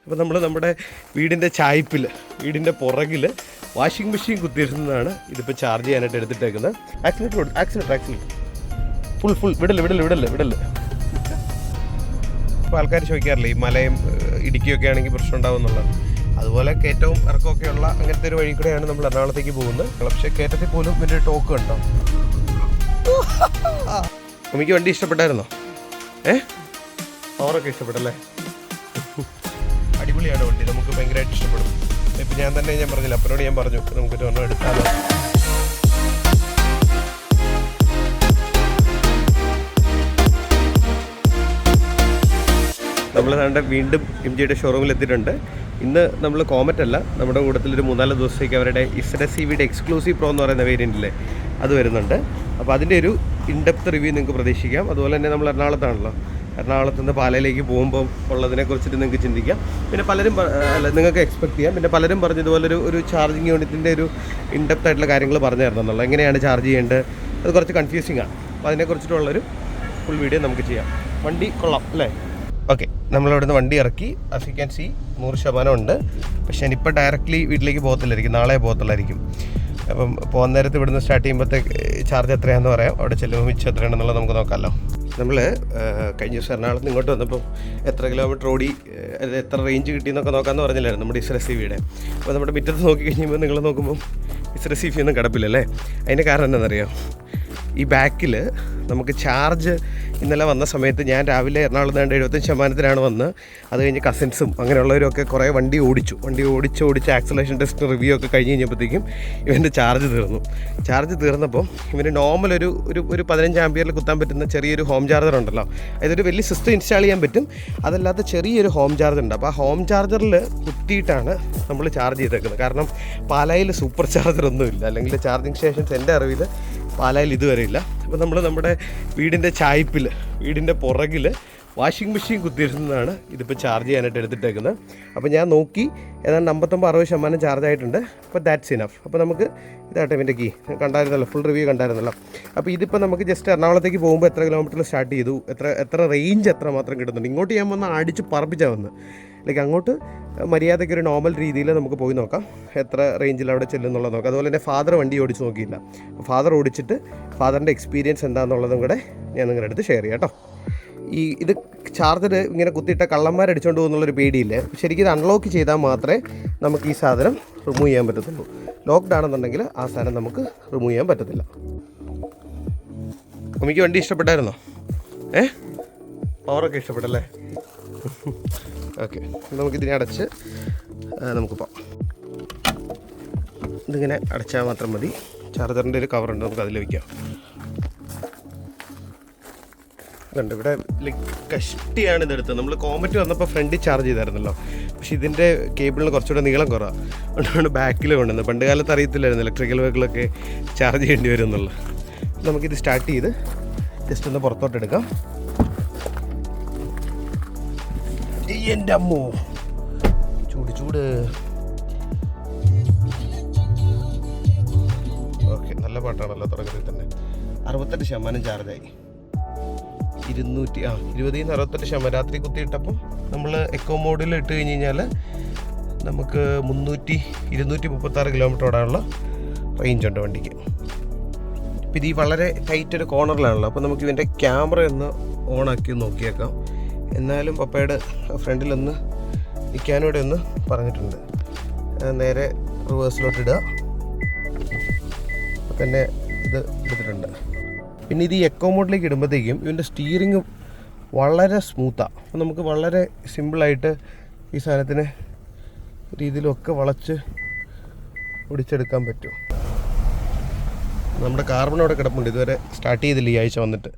അപ്പോൾ നമ്മൾ നമ്മുടെ വീടിൻ്റെ ചായ്പിൽ വീടിൻ്റെ പുറകിൽ വാഷിംഗ് മെഷീൻ കുത്തിയിരുന്നതാണ് ഇതിപ്പോൾ ചാർജ് ചെയ്യാനായിട്ട് എടുത്തിട്ടേക്കുന്നത്. Accelerator full വിടല്. ഇപ്പോൾ ആൾക്കാർ ചോദിക്കാറില്ലേ ഈ മലയും ഇടുക്കിയൊക്കെ ആണെങ്കിൽ പ്രശ്നം ഉണ്ടാവും എന്നുള്ളത്. അതുപോലെ കയറ്റവും ഇറക്കമൊക്കെ ഉള്ള അങ്ങനത്തെ ഒരു വഴി കൂടെയാണ് നമ്മൾ എറണാകുളത്തേക്ക് പോകുന്നത്. പക്ഷേ കയറ്റത്തിൽ പോലും ഇതിൻ്റെ ടോക്ക് ഉണ്ടോ? എനിക്ക് വണ്ടി ഇഷ്ടപ്പെട്ടായിരുന്നോ? പവറൊക്കെ ഇഷ്ടപ്പെട്ടല്ലേ? അടിപൊളിയാണ് വണ്ടി, നമുക്ക് ഭയങ്കരമായിട്ട് ഇഷ്ടപ്പെടും. ഇപ്പം ഞാൻ പറഞ്ഞില്ല, അപ്പനോട് ഞാൻ പറഞ്ഞു നമുക്കൊരു ഒരെണ്ണം എടുത്താലോ. നമ്മൾ വീണ്ടും MGയുടെ ഷോറൂമിൽ എത്തിയിട്ടുണ്ട്. ഇന്ന് നമ്മൾ കോമറ്റ് അല്ല, നമ്മുടെ കൂട്ടത്തിലൊരു 3-4 ദിവസത്തേക്ക് അവരുടെ ഇസഡസിവിയുടെ എക്സ്ക്ലൂസീവ് പ്രോ എന്ന് പറയുന്ന വേരിയൻറ്റില്ലേ അത് വരുന്നുണ്ട്. അപ്പോൾ അതിൻ്റെ ഒരു ഇൻഡെപ്ത് റിവ്യൂ നിങ്ങൾക്ക് പ്രതീക്ഷിക്കാം. അതുപോലെ തന്നെ നമ്മൾ എറണാകുളത്താണല്ലോ, എറണാകുളത്ത് നിന്ന് പാലയിലേക്ക് പോകുമ്പോൾ ഉള്ളതിനെക്കുറിച്ചിട്ട് നിങ്ങൾക്ക് ചിന്തിക്കാം. പിന്നെ പലരും നിങ്ങൾക്ക് എക്സ്പെക്ട് ചെയ്യാം. പിന്നെ പലരും പറഞ്ഞതുപോലെ ഒരു ചാർജിങ് യൂണിറ്റിൻ്റെ ഒരു ഇൻഡെപ്ത് ആയിട്ടുള്ള കാര്യങ്ങൾ പറഞ്ഞു തരണം എങ്ങനെയാണ് ചാർജ് ചെയ്യേണ്ടത്, അത് കുറച്ച് കൺഫ്യൂസിങ് ആണ്. അപ്പോൾ അതിനെക്കുറിച്ചിട്ടുള്ളൊരു ഫുൾ വീഡിയോ നമുക്ക് ചെയ്യാം. വണ്ടി കൊള്ളാം അല്ലേ? ഓക്കെ, നമ്മളിവിടുന്ന് വണ്ടി ഇറക്കി. ആസ് യു ക്യാൻ സി 100% ഉണ്ട്. പക്ഷേ ഞാനിപ്പോൾ ഡയറക്റ്റ്ലി വീട്ടിലേക്ക് പോകത്തില്ലായിരിക്കും, നാളെ പോകത്തുള്ളായിരിക്കും. അപ്പം പോകുന്ന നേരത്ത് ഇവിടുന്ന് സ്റ്റാർട്ട് ചെയ്യുമ്പോഴത്തേക്ക് ചാർജ് എത്രയാണെന്ന് പറയാം. അവിടെ ചെല്ലുമ്പോൾ മിച്ചം എത്രയാണെന്നുള്ളത് നമുക്ക് നോക്കാമല്ലോ. നമ്മൾ കഴിഞ്ഞ ദിവസം എറണാകുളത്ത് ഇങ്ങോട്ട് വന്നപ്പോൾ എത്ര കിലോമീറ്റർ ഓടി, എത്ര റേഞ്ച് കിട്ടിയെന്നൊക്കെ നോക്കാമെന്ന് പറഞ്ഞില്ലായിരുന്നു നമ്മുടെ ഇസഡസിവിയുടെ. അപ്പോൾ നമ്മുടെ മുറ്റത്ത് നോക്കി കഴിഞ്ഞപ്പോൾ നിങ്ങൾ നോക്കുമ്പോൾ ഇസഡസിവി ഒന്നും കിടപ്പില്ലല്ലേ? അതിൻ്റെ കാരണം എന്താണെന്നറിയാം? ഈ ബാക്കിൽ നമുക്ക് ചാർജ് ഇന്നലെ വന്ന സമയത്ത് ഞാൻ രാവിലെ എറണാകുളത്ത് 75% വന്ന്. അത് കഴിഞ്ഞ് കസിൻസും അങ്ങനെയുള്ളവരൊക്കെ കുറേ വണ്ടി ഓടിച്ച് ആക്സലേഷൻ ടെസ്റ്റ് റിവ്യൂ ഒക്കെ കഴിഞ്ഞ് കഴിഞ്ഞപ്പോഴത്തേക്കും ഇവൻ്റെ ചാർജ് തീർന്നപ്പോൾ ഇവന് നോർമൽ ഒരു 15 ആംപിയറിൽ കുത്താൻ പറ്റുന്ന ചെറിയൊരു ഹോം ചാർജർ ഉണ്ടല്ലോ. അതൊരു വലിയ സിസ്റ്റം ഇൻസ്റ്റാൾ ചെയ്യാൻ പറ്റും. അതല്ലാത്ത ചെറിയൊരു ഹോം ചാർജർ ഉണ്ട്. അപ്പോൾ ആ ഹോം ചാർജറിൽ കുത്തിയിട്ടാണ് നമ്മൾ ചാർജ് ചെയ്തേക്കുന്നത്. കാരണം പാലായിൽ സൂപ്പർ ചാർജർ ഒന്നുമില്ല, അല്ലെങ്കിൽ ചാർജിങ് സ്റ്റേഷൻസ് എൻ്റെ അറിവിൽ പാലായിൽ ഇതുവരെ ഇല്ല. അപ്പോൾ നമ്മൾ നമ്മുടെ വീടിൻ്റെ ചായ്പിൽ വീടിൻ്റെ പുറകിൽ വാഷിംഗ് മെഷീൻ കുത്തിയിരുന്നതാണ് ഇതിപ്പോൾ ചാർജ് ചെയ്യാനായിട്ട് എടുത്തിട്ടേക്കുന്നത്. അപ്പോൾ ഞാൻ നോക്കി ഏതാണ്ട് 59-60% ചാർജ് ആയിട്ടുണ്ട്. അപ്പോൾ ദാറ്റ്സ് ഇനഫ്. അപ്പോൾ നമുക്ക് ഇതാട്ടെ ഇവൻ്റെ കീ കണ്ടായിരുന്നല്ലോ, ഫുൾ റിവ്യൂ കണ്ടായിരുന്നല്ലോ. അപ്പോൾ ഇതിപ്പോൾ നമുക്ക് ജസ്റ്റ് എറണാകുളത്തേക്ക് പോകുമ്പോൾ എത്ര കിലോമീറ്ററിൽ സ്റ്റാർട്ട് ചെയ്തു, എത്ര റേഞ്ച് എത്രമാത്രം കിട്ടുന്നുണ്ട്. ഇങ്ങോട്ട് ഞാൻ വന്ന് അടിച്ച് പറപ്പിച്ചാൽ വന്ന് അങ്ങോട്ട് മര്യാദയ്ക്ക് ഒരു നോർമൽ രീതിയിൽ നമുക്ക് പോയി നോക്കാം എത്ര റേഞ്ചിൽ അവിടെ ചെല്ലുന്നുള്ളത് നോക്കാം. അതുപോലെ തന്നെ ഫാദർ വണ്ടി ഓടിച്ച് നോക്കിയില്ല. ഫാദർ ഓടിച്ചിട്ട് ഫാദറിൻ്റെ എക്സ്പീരിയൻസ് എന്താണെന്നുള്ളതും കൂടെ ഞാൻ നിങ്ങളുടെ അടുത്ത് ഷെയർ ചെയ്യാം കേട്ടോ. ഇത് ചാർജർ ഇങ്ങനെ കുത്തിയിട്ട കള്ളന്മാരടിച്ചുകൊണ്ട് പോകുന്നുള്ളൊരു പേടിയില്ലേ? ശരിക്കും ഇത് അൺലോക്ക് ചെയ്താൽ മാത്രമേ നമുക്ക് ഈ സാധനം റിമൂവ് ചെയ്യാൻ പറ്റത്തുള്ളൂ. ലോക്ക്ഡ് ആണെന്നുണ്ടെങ്കിൽ ആ സാധനം നമുക്ക് റിമൂവ് ചെയ്യാൻ പറ്റത്തില്ല. എനിക്ക് വണ്ടി ഇഷ്ടപ്പെട്ടായിരുന്നോ? പവറൊക്കെ ഇഷ്ടപ്പെട്ടല്ലേ? ഓക്കെ, നമുക്കിതിനെ അടച്ച് നമുക്ക് പോകാം. ഇതിങ്ങനെ അടച്ചാൽ മാത്രം മതി. ചാർജറിൻ്റെ ഒരു കവറുണ്ട്, നമുക്ക് അതിൽ വയ്ക്കാം. ഇതുണ്ട് ഇവിടെ കഷ്ടിയാണ് ഇതെടുത്തത്. നമ്മൾ കോമറ്റ് വന്നപ്പോൾ ഫ്രണ്ടിൽ ചാർജ് ചെയ്തായിരുന്നല്ലോ, പക്ഷേ ഇതിൻ്റെ കേബിളിന് കുറച്ചുകൂടെ നീളം കുറവാണ്. അതുകൊണ്ടാണ് ബാക്കിൽ കൊണ്ടുവന്നത്. പണ്ട് കാലത്ത് അറിയത്തില്ലായിരുന്നു ഇലക്ട്രിക്കൽ വെഹിക്കിളൊക്കെ ചാർജ് ചെയ്യേണ്ടി വരും എന്നുള്ളത്. നമുക്കിത് സ്റ്റാർട്ട് ചെയ്ത് ജസ്റ്റ് ഒന്ന് പുറത്തോട്ടെടുക്കാം. എൻ്റെ അമ്മോ, ചൂട്. ഓക്കെ, നല്ല പാട്ടാണല്ലോ തുടക്കത്തിൽ തന്നെ. 68% ചാർജായി. 20-68%. രാത്രി കുത്തിയിട്ടപ്പം നമ്മൾ എക്കോ മോഡിൽ ഇട്ട് കഴിഞ്ഞ് കഴിഞ്ഞാൽ നമുക്ക് 236 കിലോമീറ്റർ ഓടാനുള്ള റേഞ്ച് ഉണ്ട് വണ്ടിക്ക്. ഇപ്പം ഇത് വളരെ ടൈറ്റ് ഒരു കോർണറിലാണല്ലോ. അപ്പോൾ നമുക്ക് ഇതിൻ്റെ ക്യാമറ ഒന്ന് ഓണാക്കി നോക്കിയേക്കാം. എന്നാലും പപ്പയുടെ ഫ്രണ്ടിലൊന്ന് നിൽക്കാനൂടെ ഒന്ന് പറഞ്ഞിട്ടുണ്ട്. നേരെ റിവേഴ്സിലോട്ട് ഇടുക. പിന്നെ ഇത് എടുത്തിട്ടുണ്ട്. പിന്നെ ഇത് ഈ എക്കോ മോഡിലേക്ക് ഇടുമ്പോഴത്തേക്കും ഇതിൻ്റെ സ്റ്റിയറിങ് വളരെ സ്മൂത്താണ്. അപ്പോൾ നമുക്ക് വളരെ സിമ്പിളായിട്ട് ഈ സാധനത്തിന് രീതിയിലൊക്കെ വളച്ച് ഒടിച്ചെടുക്കാൻ പറ്റും. നമ്മുടെ കാർബൺ അവിടെ കിടപ്പുണ്ട്, ഇതുവരെ സ്റ്റാർട്ട് ചെയ്തില്ല ഈ ആഴ്ച വന്നിട്ട്.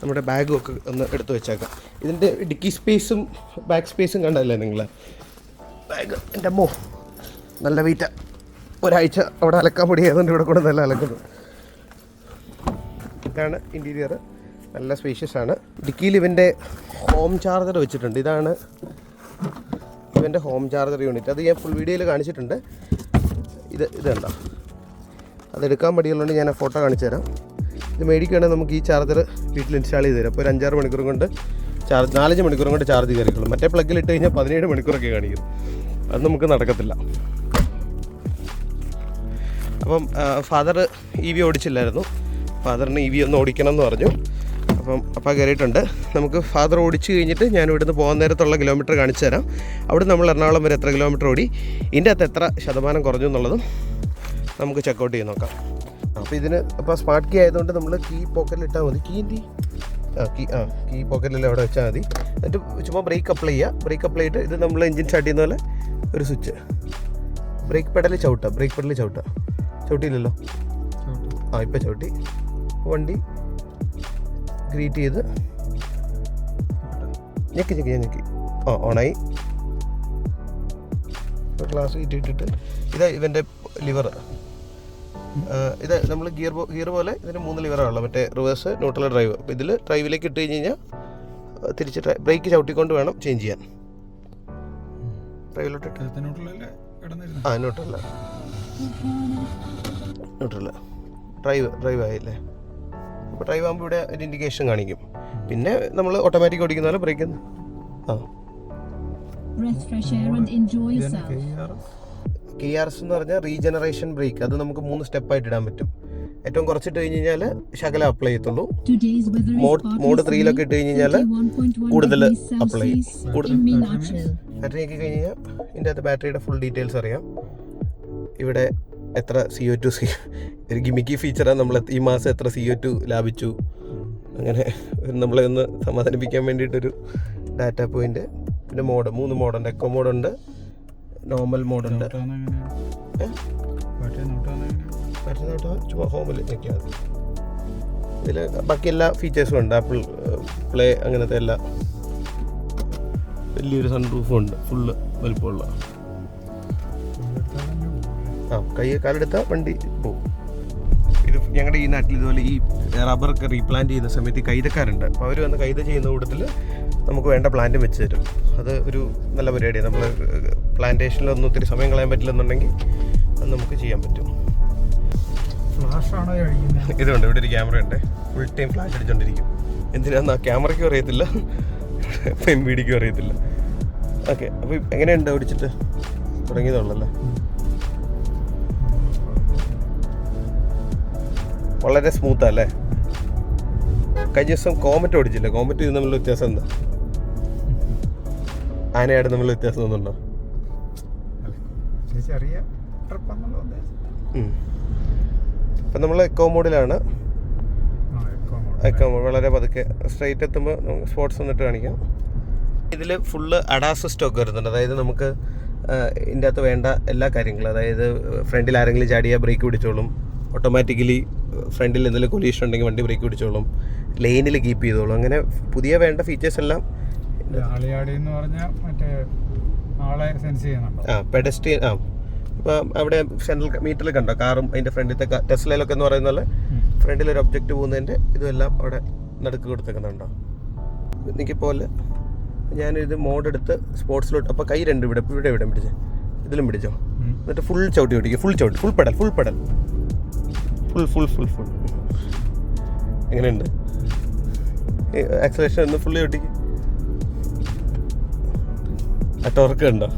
നമ്മുടെ ബാഗും ഒക്കെ ഒന്ന് എടുത്ത് വെച്ചേക്കാം. ഇതിൻ്റെ ഡിക്കി സ്പേസും ബാക്ക് സ്പേസും കണ്ടല്ലേ നിങ്ങൾ? ബാഗ് എൻ്റെ അമ്മോ നല്ല വെയിറ്റാ. ഒരാഴ്ച അവിടെ അലക്കാൻ പൊടി ആയതുകൊണ്ട് ഇവിടെ കൂടെ നല്ല അലക്കുന്നു. ഇതാണ് ഇൻറ്റീരിയർ, നല്ല സ്പേഷ്യസ് ആണ്. ഡിക്കിയിൽ ഇവൻ്റെ ഹോം ചാർജർ വെച്ചിട്ടുണ്ട്. ഇതാണ് ഇവൻ്റെ ഹോം ചാർജർ യൂണിറ്റ്. അത് ഞാൻ ഫുൾ വീഡിയോയിൽ കാണിച്ചിട്ടുണ്ട്. ഇത് കണ്ടോ? അതെടുക്കാൻ മടിയുള്ളതുകൊണ്ട് ഞാൻ ആ ഫോട്ടോ കാണിച്ചു തരാം. ഇത് മേടിക്കുകയാണെങ്കിൽ നമുക്ക് ഈ ചാർജർ വീട്ടിൽ ഇൻസ്റ്റാൾ ചെയ്ത് തരാം. അപ്പോൾ ഒരു 5-6 മണിക്കൂർ കൊണ്ട് ചാർജ് 4-5 മണിക്കൂറും കൊണ്ട് ചാർജ് കയറിക്കുള്ളൂ. മറ്റേ പ്ലഗിൽ ഇട്ട് കഴിഞ്ഞാൽ 17 മണിക്കൂറൊക്കെ കാണിക്കും. അത് നമുക്ക് നടക്കത്തില്ല. അപ്പം ഫാദർ EV ഓടിച്ചില്ലായിരുന്നു. ഫാദറിന് EV ഒന്ന് ഓടിക്കണം എന്ന് പറഞ്ഞു. അപ്പം കയറിയിട്ടുണ്ട്. നമുക്ക് ഫാദർ ഓടിച്ച് കഴിഞ്ഞിട്ട് ഞാൻ ഇവിടുന്ന് പോകാൻ നേരത്തുള്ള കിലോമീറ്റർ കാണിച്ചു തരാം. അവിടെ നമ്മൾ എറണാകുളം വരെ എത്ര കിലോമീറ്റർ ഓടി, ഇതിൻ്റെ അകത്ത് എത്ര ശതമാനം കുറഞ്ഞു എന്നുള്ളതും നമുക്ക് ചെക്കൗട്ട് ചെയ്ത് നോക്കാം. അപ്പോൾ ഇതിന് ഇപ്പോൾ സ്മാർട്ട് കീ ആയതുകൊണ്ട് നമ്മൾ കീ പോക്കറ്റിൽ ഇട്ടാൽ മതി. കീ പോക്കറ്റിൽ അവിടെ വെച്ചാൽ മതി. എന്നിട്ട് ചുമ്മാ ബ്രേക്ക് അപ്ലൈ ചെയ്യുക. ബ്രേക്ക് അപ്ലൈ ചെയ്തിട്ട് ഇത് നമ്മൾ എഞ്ചിൻ സ്റ്റാർട്ട് ചെയ്യുന്ന പോലെ ഒരു സ്വിച്ച്. ബ്രേക്ക് പെഡൽ ചവിട്ടുക. ചവിട്ടിയില്ലല്ലോ? ഇപ്പം ചവിട്ടി. വണ്ടി ഗ്രീറ്റ് ചെയ്ത് ഞെക്കി ഓണായി. ഗ്ലാസ് ഇട്ടിട്ട് ഇതാ ഇവൻ്റെ ലിവർ. ഇത് നമ്മൾ ഗിയർ പോലെ ഇതിന് 3 ലിവറാണുള്ളത്. മറ്റേ റിവേഴ്സ്, ന്യൂട്രൽ, ഡ്രൈവ്. അപ്പോൾ ഇതിൽ ഡ്രൈവിലേക്ക് ഇട്ട് കഴിഞ്ഞ് കഴിഞ്ഞാൽ തിരിച്ച് ബ്രേക്ക് ചവിട്ടിക്കൊണ്ട് വേണം ചേഞ്ച് ചെയ്യാൻ. ഡ്രൈവിലോട്ട് ന്യൂട്രൽ ഡ്രൈവ് ആയില്ലേ? അപ്പോൾ ഡ്രൈവ് ആകുമ്പോൾ ഇവിടെ ഒരു ഇൻഡിക്കേഷൻ കാണിക്കും. പിന്നെ നമ്മൾ ഓട്ടോമാറ്റിക് ഓടിക്കുന്ന പോലെ ബ്രേക്ക് KRS എന്ന് പറഞ്ഞാൽ റീജനറേഷൻ ബ്രേക്ക്. അത് നമുക്ക് 3 സ്റ്റെപ്പായിട്ട് ഇടാൻ പറ്റും. ഏറ്റവും കുറച്ചിട്ട് കഴിഞ്ഞ് കഴിഞ്ഞാൽ ശകലം അപ്ലൈ ചെയ്യത്തുള്ളൂ. മോഡ് 3 ഇട്ട് കഴിഞ്ഞ് കഴിഞ്ഞാൽ കൂടുതൽ അപ്ലൈ ചെയ്യും. ബാറ്ററി ആക്കി കഴിഞ്ഞ് കഴിഞ്ഞാൽ ഇതിൻ്റെ അകത്ത് ബാറ്ററിയുടെ ഫുൾ ഡീറ്റെയിൽസ് അറിയാം. ഇവിടെ എത്ര CO2 ഒരു ഗിമിക്കി ഫീച്ചറാണ്. നമ്മൾ ഈ മാസം എത്ര CO2 ലാഭിച്ചു, അങ്ങനെ നമ്മളെ ഒന്ന് സമാധാനിപ്പിക്കാൻ വേണ്ടിയിട്ടൊരു ഡാറ്റ പോയിന്റ്. പിന്നെ 3 മോഡുണ്ട്. Echo മോഡുണ്ട്, normal മോഡുണ്ട്. ചുമ്മാ ഹോമിൽ ഞെക്കിയാൽ മതി. ഇതിൽ ബാക്കി എല്ലാ ഫീച്ചേഴ്സും ഉണ്ട്. ആപ്പിൾ പ്ലേ അങ്ങനത്തെ എല്ലാ. വലിയൊരു സൺറൂഫും ഉണ്ട്, ഫുള്ള് വലിപ്പമുള്ള. കാലെടുത്താൽ വണ്ടി പോകും. ഇത് ഞങ്ങളുടെ ഈ നാട്ടിൽ ഇതുപോലെ ഈ റബ്ബറൊക്കെ റീപ്ലാന്റ് ചെയ്യുന്ന സമയത്ത് കൈതക്കാരുണ്ട്. അപ്പോൾ അവർ വന്ന് കൈത ചെയ്യുന്ന കൂട്ടത്തിൽ നമുക്ക് വേണ്ട പ്ലാന്റ് വെച്ച് തരും. അത് ഒരു നല്ല പരിപാടിയാണ്. നമ്മൾ പ്ലാന്റേഷനിലൊന്നും ഒത്തിരി സമയം കളയാൻ പറ്റില്ലെന്നുണ്ടെങ്കിൽ അത് നമുക്ക് ചെയ്യാൻ പറ്റും. ഇതുണ്ട്, ഇവിടെ ഒരു ക്യാമറ ഉണ്ട്. ഫുൾ ടൈം ഫ്ലാഷ് അടിച്ചുകൊണ്ടിരിക്കും. എന്തിനാന്ന് ആ ക്യാമറയ്ക്കും അറിയത്തില്ല, MVDക്കും അറിയത്തില്ല. ഓക്കെ, അപ്പോൾ എങ്ങനെയുണ്ട് ഓടിച്ചിട്ട്? തുടങ്ങിയതുള്ളല്ലേ? വളരെ സ്മൂത്താ അല്ലേ? കഴിഞ്ഞ ദിവസം കോമറ്റ് ഓടിച്ചില്ല. കോമറ്റ് ഇത് തമ്മിലുള്ള വ്യത്യാസം എന്താ? ആനയാട് തമ്മിലുള്ള വ്യത്യാസം ഒന്നുണ്ടോ? ഇപ്പം നമ്മൾ എക്കോ മോഡിലാണ്. എക്കോ മോഡ് വളരെ പതുക്കെ സ്ട്രൈറ്റ് എത്തുമ്പോൾ നമുക്ക് സ്പോട്സ് വന്നിട്ട് കാണിക്കാം. ഇതിൽ ഫുള്ള് അഡാസ് സ്റ്റോക്ക് വരുന്നുണ്ട്. അതായത് നമുക്ക് ഇതിൻ്റെ അകത്ത് വേണ്ട എല്ലാ കാര്യങ്ങളും, അതായത് ഫ്രണ്ടിൽ ആരെങ്കിലും ചാടിയാൽ ബ്രേക്ക് പിടിച്ചോളും, ഓട്ടോമാറ്റിക്കലി ഫ്രണ്ടിൽ എന്തെങ്കിലും കൊലീഷൻ ഉണ്ടെങ്കിൽ വണ്ടി ബ്രേക്ക് പിടിച്ചോളും, ലെയിനിൽ കീപ്പ് ചെയ്തോളും. അങ്ങനെ പുതിയ വേണ്ട ഫീച്ചേഴ്സ് എല്ലാം. പെഡസ്ട്രിയൻ ഇപ്പം അവിടെ സെൻട്രൽ മീറ്ററിൽ കണ്ടോ കാറും അതിൻ്റെ ഫ്രണ്ടിലത്തെ ടെസ്ലയിലൊക്കെ എന്ന് പറയുന്ന പോലെ ഫ്രണ്ടിലൊരു ഒബ്ജക്റ്റ് പോകുന്നതിൻ്റെ ഇതുമെല്ലാം അവിടെ നടുക്ക് കൊടുത്തേക്കുന്നുണ്ടോ? എനിക്കിപ്പോലെ ഞാനിത് മോഡ് എടുത്ത് സ്പോർട്സിലോട്ട്. അപ്പോൾ കൈ രണ്ട് ഇവിടെ പിടിച്ചേ, ഇതിലും പിടിച്ചോ. എന്നിട്ട് ഫുൾ ചവിട്ടി ഓടിക്കുക. ഫുൾ പെഡൽ എങ്ങനെയുണ്ട്? ആക്സലേഷൻ ഒന്ന് ഫുള്ളി ഓടിക്കും. ആ ടോർക്ക് ഉണ്ടോ?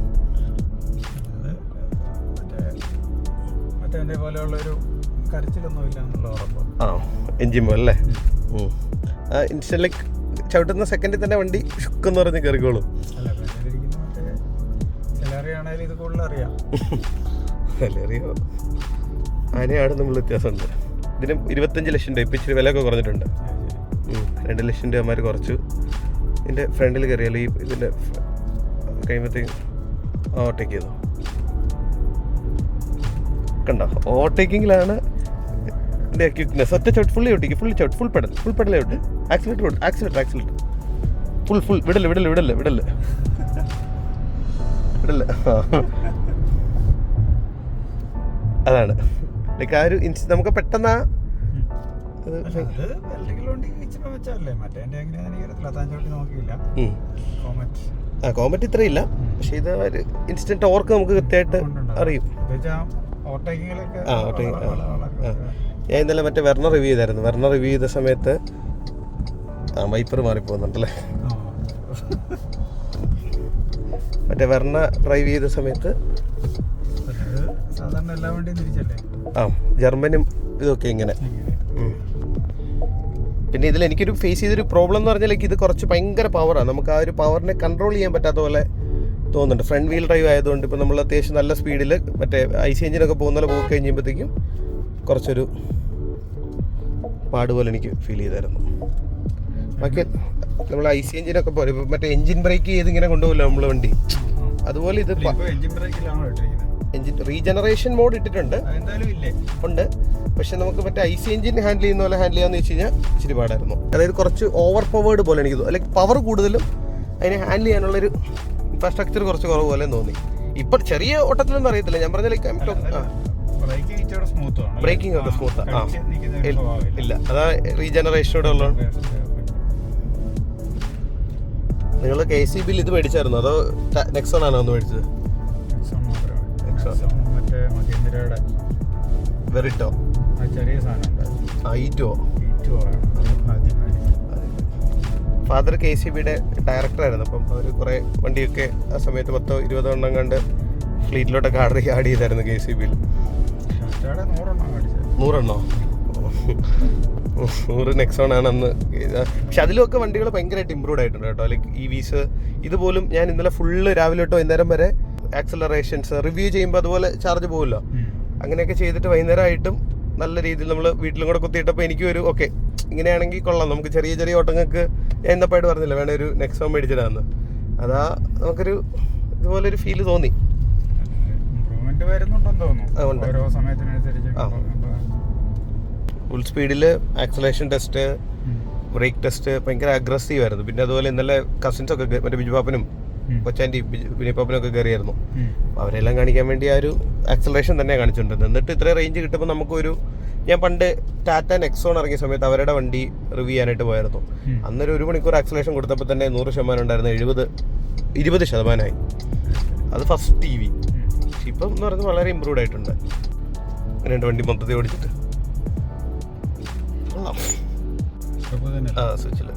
എൻജിൻ പോലെ അല്ലേ? ഇൻസ്റ്റന്റ് ചവിട്ടുന്ന സെക്കൻഡിൽ തന്നെ വണ്ടി ഷുക്കെന്ന് പറഞ്ഞ് കയറിക്കോളും. അറിയോ? ആനയാണ് നമ്മൾ വ്യത്യാസമുണ്ട്. ഇതിന് 25 ലക്ഷം രൂപ. ഇപ്പം ഇച്ചിരി വിലയൊക്കെ കുറഞ്ഞിട്ടുണ്ട്. 2 ലക്ഷം രൂപമാർ കുറച്ചു. ഇതിൻ്റെ ഫ്രണ്ടിൽ കയറിയാലോ ഈ ഇതിൻ്റെ കഴിയുമ്പോഴത്തേക്കും ഓവർടേക്ക് ചെയ്തു. കണ്ടോ? ഓവർടേക്കിങ്ങിലാണ് ഇതിൻ്റെ ക്വിക്നെസ്. ഒറ്റ ചവിട്ട് ഫുള്ളി ഒട്ടിക്കും. ഫുൾ പെഡലേ വിട്ട് ആക്സിലേറ്റർ ഫുൾ വിടല്. അതാണ് ലൈക്ക് ആ ഒരു നമുക്ക് പെട്ടെന്ന് കോമറ്റ് ഇത്രയില്ല. പക്ഷെ ഇത് ഇൻസ്റ്റന്റ് ടോർക്ക് നമുക്ക് കൃത്യമായിട്ട് അറിയും. ഞാൻ ഇന്നലെ മറ്റേ വെർണർ റിവ്യൂ ചെയ്തായിരുന്നു. വെർണർ റിവ്യൂ ചെയ്ത സമയത്ത് വൈപ്പർ മാറിപ്പോകുന്നുണ്ടല്ലേ? മറ്റേ വെർണ ഡ്രൈവ് ചെയ്ത സമയത്ത് സാധാരണ എല്ലാ വണ്ടിയും തിരിച്ചല്ലേ? ജർമ്മനും ഇതൊക്കെ ഇങ്ങനെ. പിന്നെ ഇതിൽ എനിക്കൊരു ഫേസ് ചെയ്തൊരു പ്രോബ്ലം എന്ന് പറഞ്ഞാൽ ഇത് കുറച്ച് ഭയങ്കര പവറാണ്. നമുക്ക് ആ ഒരു പവറിനെ കൺട്രോൾ ചെയ്യാൻ പറ്റാത്ത പോലെ തോന്നുന്നുണ്ട്. ഫ്രണ്ട് വീൽ ഡ്രൈവ് ആയതുകൊണ്ട് ഇപ്പോൾ നമ്മൾ അത്യാവശ്യം നല്ല സ്പീഡിൽ മറ്റേ ഐസി എഞ്ചിനൊക്കെ പോകുന്ന പോലെ പോയി കഴിയുമ്പോഴത്തേക്കും കുറച്ചൊരു പാടുപോലെ എനിക്ക് ഫീൽ ചെയ്തായിരുന്നു. ബാക്കി നമ്മൾ ഐസി എഞ്ചിനൊക്കെ പോലെ മറ്റേ എഞ്ചിൻ ബ്രേക്ക് ചെയ്ത് ഇങ്ങനെ കൊണ്ടുപോകല്ലോ നമ്മൾ വണ്ടി, അതുപോലെ ഇത് എഞ്ചിൻ റീജനറേഷൻ മോഡ് ഇട്ടിട്ടുണ്ട് ഉണ്ട്. പക്ഷെ നമുക്ക് മറ്റേ ഐസി എഞ്ചിൻ ഹാൻഡിൽ ചെയ്യുന്ന പോലെ ഹാൻഡിൽ ചെയ്യാന്ന് വെച്ച് കഴിഞ്ഞാൽ ഇച്ചിരി പാടായിരുന്നു. അതായത് കുറച്ച് ഓവർ പവേർഡ് പോലെ എനിക്ക് തോന്നുന്നു. അല്ലെങ്കിൽ പവർ കൂടുതലും അതിനെ ഹാൻഡിൽ ചെയ്യാനുള്ളൊരു ഇൻഫ്രാസ്ട്രക്ചർ കുറച്ച് കുറവ് പോലെ തോന്നി. ഇപ്പം ചെറിയ ഓട്ടത്തിലൊന്നും അറിയത്തില്ല. ഞാൻ പറഞ്ഞ ബ്രേക്കിംഗ് ഒക്കെ സ്മൂത്താ. ഇല്ല, അതാ റീജനറേഷനോടെ ഉള്ളത്. നിങ്ങൾ KCB ഇത് മേടിച്ചായിരുന്നു അതോ നെക്സോൺ ആണോ ഒന്ന് മേടിച്ചത്? വെറിറ്റോ ഫാദർ KCBയുടെ ഡയറക്ടറായിരുന്നു. അപ്പം അവർ കുറേ വണ്ടിയൊക്കെ ആ സമയത്ത് 10-20 എണ്ണം കണ്ട് ഫ്ലീറ്റിലോട്ടൊക്കെ ആഡ് ചെയ്തായിരുന്നു KCBയിൽ. 100 നെക്സോൺ ആണെന്ന്. പക്ഷെ അതിലൊക്കെ വണ്ടികൾ ഭയങ്കരമായിട്ട് ഇമ്പ്രൂവ് ആയിട്ടുണ്ട് കേട്ടോ. ലൈക്ക് EVs ഇതുപോലും ഞാൻ ഇന്നലെ ഫുള്ള് രാവിലെ തൊട്ട് വൈകുന്നേരം വരെ ആക്സലറേഷൻസ് റിവ്യൂ ചെയ്യുമ്പോൾ അതുപോലെ ചാർജ് പോകുമല്ലോ, അങ്ങനെയൊക്കെ ചെയ്തിട്ട് വൈകുന്നേരമായിട്ടും നല്ല രീതിയിൽ നമ്മൾ വീട്ടിലും കൂടെ കുത്തിയിട്ടപ്പോൾ എനിക്കും ഒരു ഓക്കെ, ഇങ്ങനെയാണെങ്കിൽ കൊള്ളാം. നമുക്ക് ചെറിയ ചെറിയ ഓട്ടങ്ങൾക്ക് ഞാൻ എന്നപ്പായിട്ട് പറഞ്ഞില്ല വേണേ ഒരു നെക്സോൺ മേടിച്ചിടാന്ന്. അതാ നമുക്കൊരു ഇതുപോലൊരു ഫീല് തോന്നി. ഫുൾ സ്പീഡിൽ ആക്സലേഷൻ ടെസ്റ്റ്, ബ്രേക്ക് ടെസ്റ്റ് ഭയങ്കര അഗ്രസീവ് ആയിരുന്നു. പിന്നെ അതുപോലെ ഇന്നലെ കസിൻസൊക്കെ മറ്റേ ബിജുപാപ്പനും കൊച്ചാൻറ്റി വിനിപ്പാപ്പനൊക്കെ കയറിയായിരുന്നു. അവരെല്ലാം കാണിക്കാൻ വേണ്ടി ആ ഒരു ആക്സലറേഷൻ തന്നെ കാണിച്ചിട്ടുണ്ട്. എന്നിട്ട് ഇത്രയും റേഞ്ച് കിട്ടുമ്പോൾ നമുക്കൊരു, ഞാൻ പണ്ട് ടാറ്റ നെക്സോൺ ഇറങ്ങിയ സമയത്ത് അവരുടെ വണ്ടി റിവ്യൂ ചെയ്യാനായിട്ട് പോയായിരുന്നു. അന്നൊരു 1 മണിക്കൂർ ആക്സലറേഷൻ കൊടുത്തപ്പോൾ തന്നെ 100% ഉണ്ടായിരുന്നു, 20% അത് ഫസ്റ്റ് EV. പക്ഷെ ഇപ്പം എന്ന് പറയുന്നത് വളരെ ഇമ്പ്രൂവ്ഡ് ആയിട്ടുണ്ട്. അങ്ങനെയുണ്ട് വണ്ടി മൊത്തത്തിൽ ഓടിച്ചിട്ട്. സ്വിച്ചിൽ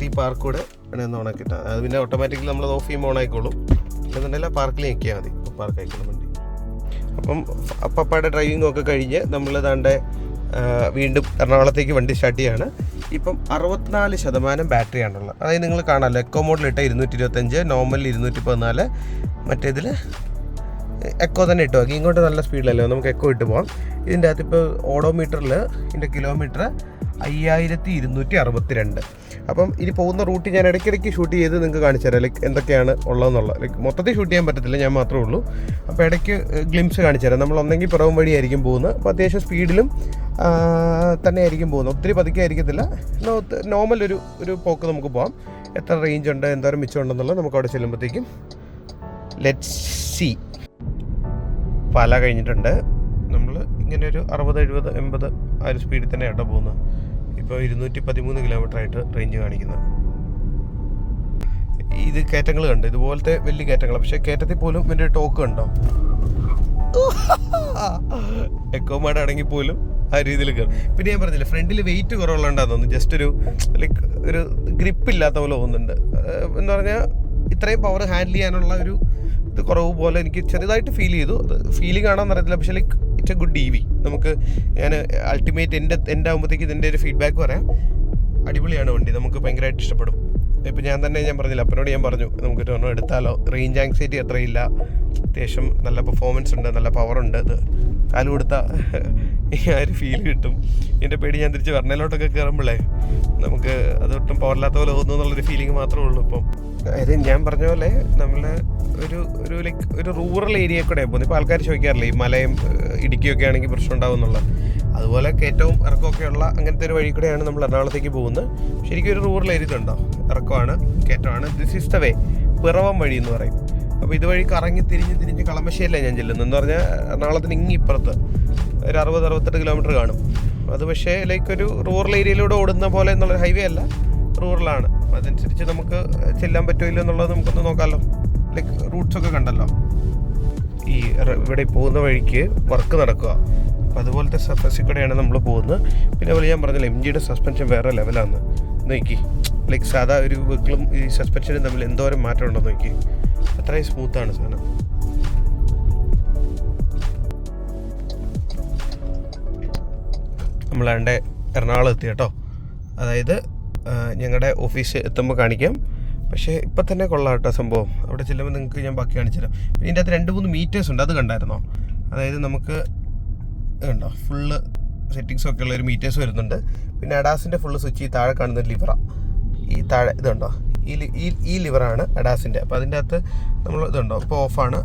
ഈ പാർക്ക് കൂടെ ഒന്ന് ഓണാക്കിട്ടാ അത് പിന്നെ ഓട്ടോമാറ്റിക്കലി നമ്മൾ ഓഫ് ചെയ്യുമ്പോൾ ഓണായിക്കോളും. എന്നുണ്ടെങ്കിൽ പാർക്കിൽ നിൽക്കിയാൽ മതി, പാർക്ക് ആയിക്കോളും വണ്ടി. അപ്പം അപ്പപ്പാടെ ഡ്രൈവിംഗ് ഒക്കെ കഴിഞ്ഞ് നമ്മൾ ദാണ്ടെ വീണ്ടും എറണാകുളത്തേക്ക് വണ്ടി സ്റ്റാർട്ട് ചെയ്യാണ്. ഇപ്പം 64% ബാറ്ററിയാണുള്ളത്. അതായത് നിങ്ങൾ കാണാമല്ലോ, എക്കോ മോഡിലിട്ട 225, നോർമൽ 214, മറ്റേതിൽ എക്കോ തന്നെ ഇട്ട് നോക്കി. ഇങ്ങോട്ട് നല്ല സ്പീഡിലല്ലോ, നമുക്ക് എക്കോ ഇട്ട് പോകാം. ഇതിൻ്റെ അകത്ത് ഇപ്പോൾ ഓഡോമീറ്ററിൽ ഇതിൻ്റെ കിലോമീറ്റർ 5262. അപ്പം ഇനി പോകുന്ന റൂട്ട് ഞാൻ ഇടയ്ക്കിടയ്ക്ക് ഷൂട്ട് ചെയ്ത് നിങ്ങൾക്ക് കാണിച്ചു തരാം, ലൈക്ക് എന്തൊക്കെയാണ് ഉള്ളതെന്നുള്ളത്. ലൈക്ക് മൊത്തത്തിൽ ഷൂട്ട് ചെയ്യാൻ പറ്റത്തില്ല, ഞാൻ മാത്രമേ ഉള്ളൂ. അപ്പോൾ ഇടയ്ക്ക് ഗ്ലിംസ് കാണിച്ചു തരാം. നമ്മൾ ഒന്നെങ്കിൽ പിറവും വഴിയായിരിക്കും പോകുന്നത്, അപ്പോൾ അത്യാവശ്യം സ്പീഡിലും തന്നെ ആയിരിക്കും പോകുന്നത്. ഒത്തിരി പതുക്കെ ആയിരിക്കത്തില്ല, നോർമൽ ഒരു പോക്ക് നമുക്ക് പോകാം. എത്ര റേഞ്ച് ഉണ്ട്, എന്തോരം മിച്ചം ഉണ്ടെന്നുള്ളത് നമുക്ക് അവിടെ ചെല്ലുമ്പോഴത്തേക്കും ലെറ്റ്സ് സീ. പാല കഴിഞ്ഞിട്ടുണ്ട്. നമ്മൾ ഇങ്ങനെ ഒരു 60, 70, 80 ആ ഒരു സ്പീഡിൽ തന്നെ ആട്ടോ പോകുന്നത്. ഇപ്പോൾ 213 കിലോമീറ്റർ ആയിട്ട് റേഞ്ച് കാണിക്കുന്നത്. ഇത് കയറ്റങ്ങൾ കണ്ട്, ഇതുപോലത്തെ വലിയ കയറ്റങ്ങൾ. പക്ഷേ കയറ്റത്തിൽ പോലും ഇതിൻ്റെ ടോക്ക് കണ്ടോ, എക്കോ മാഡ് ആണെങ്കിൽ പോലും ആ രീതിയിൽ കയറും. പിന്നെ ഞാൻ പറഞ്ഞില്ല, ഫ്രണ്ടിൽ വെയിറ്റ് കുറവുള്ളതുകൊണ്ടാന്ന് തോന്നുന്നു, ജസ്റ്റ് ലൈക്ക് ഒരു ഗ്രിപ്പില്ലാത്ത പോലെ തോന്നുന്നുണ്ട്. എന്ന് പറഞ്ഞാൽ ഇത്രയും പവർ ഹാൻഡിൽ ചെയ്യാനുള്ള ഒരു ഇത് കുറവ് പോലെ എനിക്ക് ചെറുതായിട്ട് ഫീൽ ചെയ്തു. അത് ഫീലിംഗ് ആണോന്ന് അറിയത്തില്ല, പക്ഷേ like it's A good EV. നമുക്ക് ഞാൻ അൾട്ടിമേറ്റ് എൻ്റെ ആകുമ്പോഴത്തേക്ക് ഇതിൻ്റെ ഒരു ഫീഡ്ബാക്ക് പറയാം. അടിപൊളിയാണ് വണ്ടി, നമുക്ക് ഭയങ്കരമായിട്ട് ഇഷ്ടപ്പെടും. ഇപ്പം ഞാൻ പറഞ്ഞില്ല, അപ്പനോട് ഞാൻ പറഞ്ഞു നമുക്കൊരു ഒരെണ്ണം എടുത്താലോ. റേഞ്ച് ആങ്സൈറ്റി അത്രയില്ല, അത്യാവശ്യം നല്ല പെർഫോമൻസ് ഉണ്ട്, നല്ല പവറുണ്ട്. ഇത് കാല് കൊടുത്താൽ ആ ഒരു ഫീൽ കിട്ടും. എൻ്റെ പേടി ഞാൻ തിരിച്ച് വെർണയിലോട്ടൊക്കെ കയറുമ്പോഴേ നമുക്ക് അതൊട്ടും പവറില്ലാത്ത പോലെ തോന്നുന്നു എന്നുള്ളൊരു ഫീലിംഗ് മാത്രമേ ഉള്ളൂ ഇപ്പം. അതായത് ഞാൻ പറഞ്ഞ പോലെ നമ്മൾ ലൈക്ക് ഒരു റൂറൽ ഏരിയ കൂടെ പോകുന്നത്. ഇപ്പോൾ ആൾക്കാർ ചോദിക്കാറില്ലേ ഈ മലയും ഇടുക്കിയൊക്കെ ആണെങ്കിൽ പ്രശ്നം ഉണ്ടാവും എന്നുള്ളത്. അതുപോലെ കയറ്റവും ഇറക്കമൊക്കെ ഉള്ള അങ്ങനത്തെ ഒരു വഴി കൂടെയാണ് നമ്മൾ എറണാകുളത്തേക്ക് പോകുന്നത്. ശരിക്കും ഒരു റൂറൽ ഏരിയ ഉണ്ടോ, ഇറക്കമാണ്, കയറ്റമാണ്. This is the way, Piravom വഴി എന്ന് പറയും. അപ്പോൾ ഇതുവഴി കറങ്ങി തിരിഞ്ഞ് കളമശ്ശേരിയിലാണ് ഞാൻ ചെല്ലുന്നത്. എന്ന് പറഞ്ഞാൽ എറണാകുളത്തിന് ഇപ്പുറത്ത് ഒരു 60-68 കിലോമീറ്റർ കാണും. അത് പക്ഷേ ലൈക്ക് ഒരു റൂറൽ ഏരിയയിലൂടെ ഓടുന്ന പോലെ എന്നുള്ള ഹൈവേ അല്ല, റൂറലാണ്. അതനുസരിച്ച് നമുക്ക് ചെല്ലാൻ പറ്റുമല്ലോ എന്നുള്ളത് നമുക്കൊന്ന് നോക്കാമല്ലോ. ലൈക്ക് റൂട്ട്സൊക്കെ കണ്ടല്ലോ. ഈ ഇവിടെ പോകുന്ന വഴിക്ക് വർക്ക് നടക്കുക, അപ്പോൾ അതുപോലത്തെ സർഫസിൽ കൂടെയാണ് നമ്മൾ പോകുന്നത്. പിന്നെ അതുപോലെ ഞാൻ പറഞ്ഞില്ല, MGയുടെ സസ്പെൻഷൻ വേറെ ലെവലാണ്. നോക്കി ലൈക്ക് സാധാ ഒരു വെഹിക്കിളും ഈ സസ്പെൻഷനും തമ്മിൽ എന്തോരം മാറ്റം ഉണ്ടെന്ന് നോക്കി. അത്രയും സ്മൂത്താണ് സാധനം. നമ്മളാണ്ട് എറണാകുളം എത്തി കേട്ടോ. അതായത് ഞങ്ങളുടെ ഓഫീസ് എത്തുമ്പോൾ കാണിക്കാം. പക്ഷേ ഇപ്പം തന്നെ കൊള്ളാം കേട്ടോ സംഭവം. അവിടെ ചെല്ലുമ്പോൾ നിങ്ങൾക്ക് ഞാൻ ബാക്കി കാണിച്ചു തരാം. പിന്നെ ഇതിൻ്റെ അകത്ത് 2-3 മീറ്റേഴ്സ് ഉണ്ട്, അത് കണ്ടായിരുന്നോ? അതായത് നമുക്ക് കണ്ടോ ഫുള്ള് സെറ്റിങ്സൊക്കെ ഉള്ള ഒരു മീറ്റേഴ്സ് വരുന്നുണ്ട്. പിന്നെ അഡാസിൻ്റെ ഫുള്ള് സ്വിച്ച് ഈ താഴെ കാണുന്ന ലിവറാണ്. ഈ താഴെ ഇതുണ്ടോ, ഈ ലിവറാണ് അഡാസിൻ്റെ. അപ്പോൾ അതിൻ്റെ അകത്ത് നമ്മൾ ഇതുണ്ടോ, ഇപ്പോൾ ഓഫാണ്.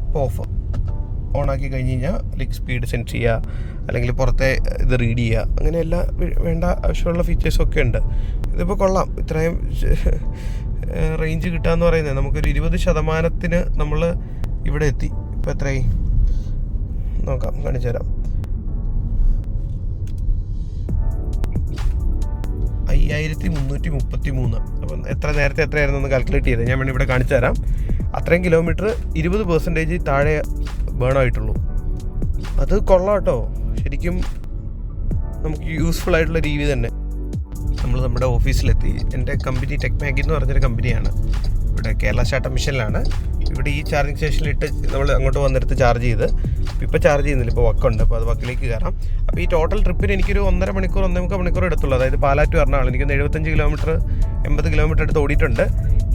ഇപ്പോൾ ഓഫ് ഓണാക്കി കഴിഞ്ഞ് കഴിഞ്ഞാൽ ലൈക്ക് സ്പീഡ് സെൻസ് ചെയ്യുക, അല്ലെങ്കിൽ പുറത്തെ ഇത് റീഡ് ചെയ്യുക, അങ്ങനെ എല്ലാ വേണ്ട ആവശ്യമുള്ള ഫീച്ചേഴ്സൊക്കെ ഉണ്ട്. ഇതിപ്പോൾ കൊള്ളാം. ഇത്രയും റേഞ്ച് കിട്ടുകയെന്ന് പറയുന്നത് നമുക്കൊരു 20% നമ്മൾ ഇവിടെ എത്തി. ഇപ്പോൾ എത്രയായി നോക്കാം, കാണിച്ചു തരാം. 5333. അപ്പം നേരത്തെ എത്രയായിരുന്നു ഒന്ന് കാൽക്കുലേറ്റ് ചെയ്തത്. ഞാൻ വേണ്ടി ഇവിടെ കാണിച്ചു തരാം. അത്രയും കിലോമീറ്റർ 20% താഴെ ബേൺ ആയിട്ടുള്ളൂ. അത് കൊള്ളാം കേട്ടോ. ശരിക്കും നമുക്ക് യൂസ്ഫുൾ ആയിട്ടുള്ള രീതി തന്നെ. നമ്മൾ നമ്മുടെ ഓഫീസിലെത്തി. എൻ്റെ കമ്പനി ടെക്മാഗി എന്ന് പറഞ്ഞൊരു കമ്പനിയാണ്. ഇവിടെ കേരള സ്റ്റാർട്ടപ്പ് മിഷനിലാണ്. ഇവിടെ ഈ ചാർജിങ് സ്റ്റേഷനിലിട്ട് നമ്മൾ അങ്ങോട്ട് വന്നെടുത്ത് ചാർജ് ചെയ്ത്. ഇപ്പോൾ ചാർജ് ചെയ്യുന്നില്ല, ഇപ്പോൾ വക്കുണ്ട്. അപ്പോൾ അത് വക്കിലേക്ക് കയറാം. അപ്പോൾ ഈ ടോട്ടൽ ട്രിപ്പിന് എനിക്കൊരു 1.5 മണിക്കൂർ 1.25 മണിക്കൂർ എടുത്തുള്ളൂ. അതായത് പാലാ ടു എറണാകുളം എനിക്കൊന്ന് 75 കിലോമീറ്റർ 80 കിലോമീറ്റർ എടുത്ത് ഓടിയിട്ടുണ്ട്.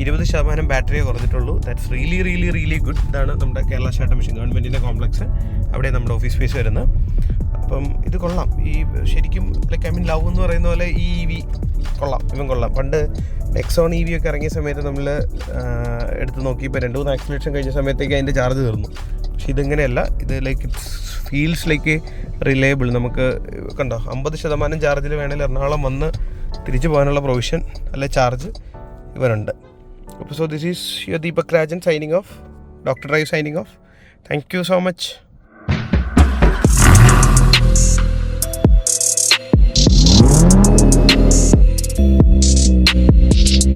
20% ബാറ്ററിയെ കുറഞ്ഞിട്ടുള്ളൂ. That's really good. ഇതാണ് നമ്മുടെ കേരള സ്റ്റാർട്ടപ്പ് മിഷൻ, ഗവൺമെൻറ്റിൻ്റെ കോംപ്ലക്സ്. അവിടെ നമ്മുടെ ഓഫീസ് സ്പേസ് വരുന്നത്. അപ്പം ഇത് കൊള്ളാം. ഈ ശരിക്കും ലൈക്ക് ലവ് എന്ന് പറയുന്ന പോലെ ഈ EV കൊള്ളാം. ഇവൻ കൊള്ളാം. പണ്ട് നെക്സോൺ EV ഒക്കെ ഇറങ്ങിയ സമയത്ത് നമ്മൾ എടുത്ത് നോക്കിയപ്പോൾ 2-3 ആക്സിലേഷൻ കഴിഞ്ഞ സമയത്തേക്ക് അതിൻ്റെ ചാർജ് തീർന്നു. പക്ഷേ ഇതിങ്ങനെയല്ല. ഇത് like it's feels like reliable. നമുക്ക് കണ്ടോ 50% ചാർജിൽ വേണമെങ്കിൽ എറണാകുളം വന്ന് തിരിച്ചു പോകാനുള്ള പ്രൊവിഷൻ അല്ലെ ചാർജ് ഇവനുണ്ട്. അപ്പോൾ so this is your Deepak Rajan signing off. Doctor drive signing off. Thank you so much.